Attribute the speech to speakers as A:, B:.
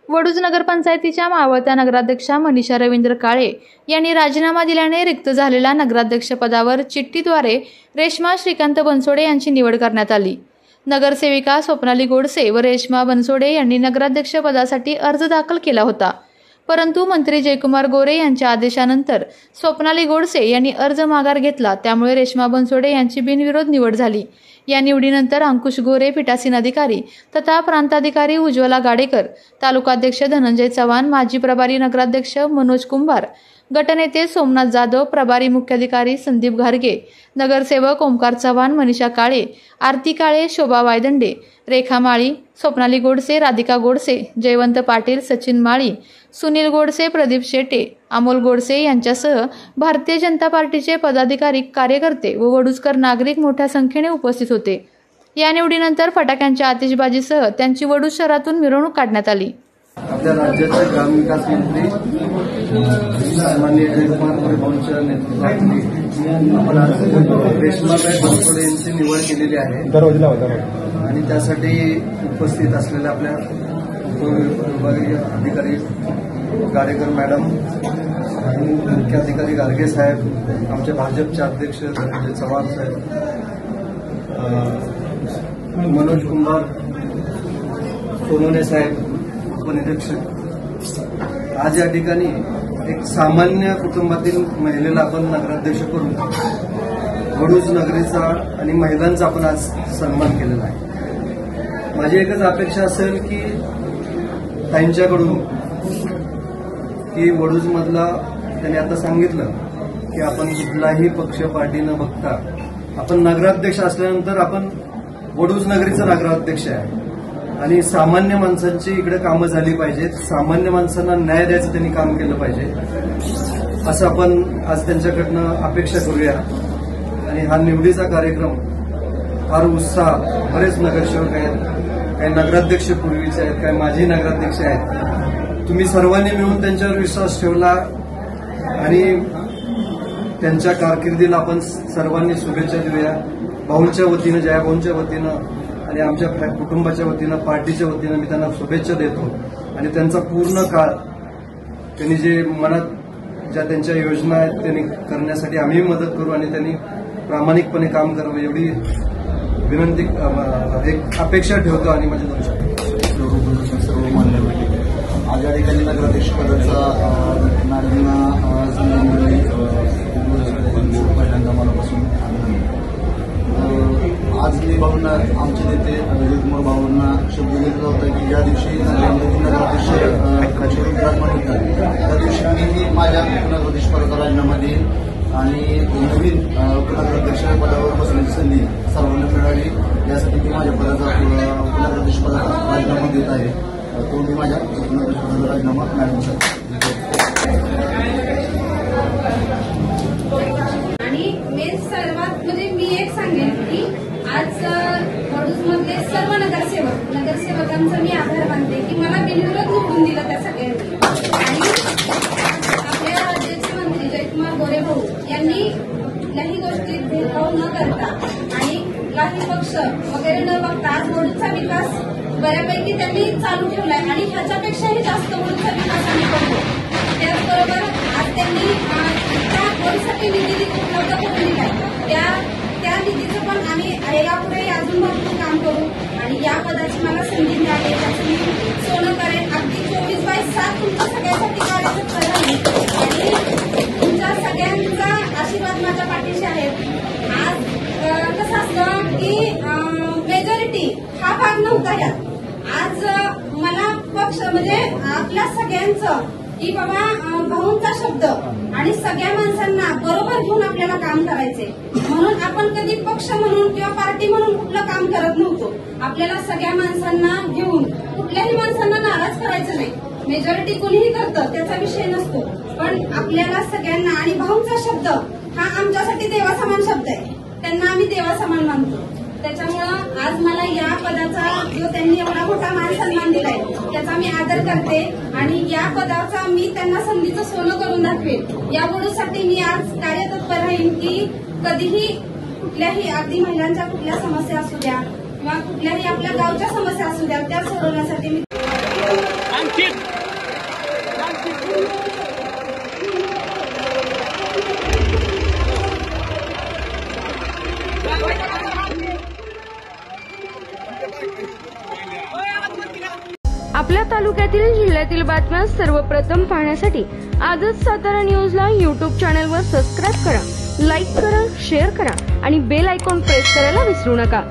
A: वडूज नगरपंचायतीच्या मावळत्या नगराध्यक्षा मनीषा रवींद्र काळे यांनी राजीनामा दिल्याने रिक्त झालेल्या नगराध्यक्ष पदावर चिठ्ठीद्वारे रेश्मा श्रीकांत बनसोडे यांची निवड करण्यात आली। नगरसेविका स्वप्नाली गोडसे व रेश्मा बनसोडे यांनी नगराध्यक्ष पदासाठी अर्ज दाखल केला होता, परंतु मंत्री जयकुमार गोरे यांच्या आदेशानंतर स्वप्नाली गोडसे यांनी अर्ज माघार घेतला। त्यामुळे रेश्मा बनसोडे यांची बिनविरोध निवड झाली। या निवडीनंतर अंकुश गोरे पीठासीन अधिकारी तथा प्रांताधिकारी उज्ज्वला गाडेकर, तालुकाध्यक्ष धनंजय चव्हाण, माजी प्रभारी नगराध्यक्ष मनोज कुंभार, गटनेते सोमनाथ जाधव, प्रभारी मुख्याधिकारी संदीप घारगे, नगरसेवक ओमकार चव्हाण, मनीषा काळे, आरती काळे, शोभा वायदंडे, रेखा माळी, स्वप्नाली गोडसे, राधिका गोडसे, जयवंत पाटील, सचिन माळी, सुनील गोडसे, प्रदीप शेटे, अमोल गोडसे यांच्यासह भारतीय जनता पार्टीचे पदाधिकारी, कार्यकर्ते व वडूजकर नागरिक मोठ्या संख्येने उपस्थित होते। या निवडीनंतर फटाक्यांच्या आतिषबाजीसह त्यांची वडूज शहरातून मिरवणूक काढण्यात आली।
B: आपल्या राज्याचे ग्रामविकास मंत्री माननीय जयकुमार गोरे नेतृत्वाखाली आपण आज रेश्माबाई बनसोडे यांची निवड केलेली आहे आणि त्यासाठी उपस्थित असलेल्या आपल्या उपविभागीय अधिकारी गाडेकर मॅडम आणि मुख्याधिकारी गारगे साहेब, आमचे भाजपचे अध्यक्ष धनंजय चव्हाण साहेब, मनोज कुंभार, सोनोने साहेब, उपनिरीक्षक, आज या ठिकाणी एक सामान्य कुटुंबातील महिलेला आपण नगराध्यक्ष करून वडूज नगरीचा आणि महिलांचा आपण आज सन्मान केलेला आहे। माझी एकच अपेक्षा असेल की त्यांच्याकडून की वडूज मधला त्यांनी आता सांगितलं की आपण कुठलाही पक्ष पार्टी न बघता आपण नगराध्यक्ष असल्यानंतर आपण वडूज नगरीचा नगराध्यक्ष आहे आणि सामान्य माणसांची इकडे कामं झाली पाहिजेत, सामान्य माणसांना न्याय द्यायचं त्यांनी काम केलं पाहिजे असं आपण आज त्यांच्याकडनं अपेक्षा करूया। आणि हा निवडीचा कार्यक्रम फार उत्साह, बरेच नगरसेवक आहेत, काही नगराध्यक्ष पूर्वीचे आहेत, काही माजी नगराध्यक्ष आहेत, तुम्ही सर्वांनी मिळून त्यांच्यावर विश्वास ठेवला आणि त्यांच्या कारकिर्दीला आपण सर्वांनी शुभेच्छा देऊया। भाऊंच्या वतीनं, जयाभाऊंच्या वतीनं आणि आमच्या कुटुंबाच्या वतीनं, पार्टीच्या वतीनं मी त्यांना शुभेच्छा देतो आणि त्यांचा पूर्ण काळ त्यांनी जे मनात ज्या त्यांच्या योजना आहेत त्यांनी करण्यासाठी आम्ही मदत करू आणि त्यांनी प्रामाणिकपणे काम करावं एवढी विनंती, एक अपेक्षा ठेवतो आणि माझे दोन शब्द
C: सर्व मान्य आज या ठिकाणी नगराध्यक्ष पदाचा मॅडमना पहिल्यांदा मनापासून आज मी भाऊंना, आमचे नेते जयकुमार भाऊंना शब्द घेतला होता की ज्या दिवशी नगराध्यक्ष विराजमान होतात त्या दिवशी मी माझ्या नगराध्यक्ष पदाचा राजीनामा देईन आणि नवीन उपनगराध्यक्ष पदावर बसण्याची संधी सर्वांना मिळावी यासाठी मी माझ्या पदाचा उपनगराध्यक्ष पदाचा राजीनामा देत आहे। तो मी माझ्या उपनगराध्यक्ष पदाचा राजीनामा मॅडमचा
D: आणि मी सर्वात मी एक सांगेन की आज वडूजमधले सर्व नगरसेवकांचा मी आभार मानते की मला बिनविरोध निवडून दिलं त्या सगळ्यांनी आणि आपल्या राज्याचे मंत्री जयकुमार गोरे भाऊ यांनी कुठल्याही गोष्टीत भेदभाव न करता आणि काही पक्ष वगैरे न बघता आज वडूजचा विकास बऱ्यापैकी त्यांनी चालू ठेवलाय आणि ह्याच्यापेक्षाही जास्त वडूजचा विकास आम्ही करतो। त्याचबरोबर आज त्यांनी त्या वडूजसाठी निधी उपलब्ध करून दिलाय, त्या निधीचं पण आम्ही यापुढे अजून भरपूर काम करू आणि या पदाची मला संधी मिळाली त्याचं मी सोनं करेन। अगदी 24/7 तुमच्या सगळ्यांसाठी कार्यरत करेन आणि तुमच्या सगळ्यांचा आशीर्वाद माझ्या पाठीशी आहे। आज कसं असतं की मेजॉरिटी हा भाग नव्हता यात, आज मला पक्ष आपल्या सगळ्यांचं की बाबा भाऊंचा शब्द आणि सगळ्या माणसांना बरोबर घेऊन आपल्याला काम करायचे, म्हणून आपण कधी पक्ष म्हणून किंवा पार्टी म्हणून कुठलं काम करत नव्हतो। आपल्याला सगळ्या माणसांना घेऊन कुठल्याही माणसांना नाराज करायचं नाही, मेजॉरिटी कोणीही करतं त्याचा विषय नसतो, पण आपल्याला सगळ्यांना आणि भाऊंचा शब्द हा आमच्यासाठी देवासमान शब्द आहे, त्यांना आम्ही देवासमान मानतो। त्याच्यामुळं आज मला या पदाचा जो त्यांनी एवढा मोठा मान सन्मान दिलाय त्याचा मी आदर करते आणि या पदाचा मी त्यांना संधीचं सोनं करून दाखवेन। या वडूजसाठी मी आज कार्यतत्पर राहीन की कधीही कुठल्याही अगदी महिलांच्या कुठल्या समस्या असू द्या किंवा कुठल्याही आपल्या गावच्या समस्या असू द्या त्या सोडवण्यासाठी मी
E: आपल्या तालुक्यातील जिल्ह्यातील बातम्या सर्वप्रथम पाहण्यासाठी आजच सातारा न्यूजला यूट्यूब चॅनलवर सबस्क्राईब करा, लाईक करा, शेअर करा आणि बेल आयकॉन प्रेस करायला विसरू नका.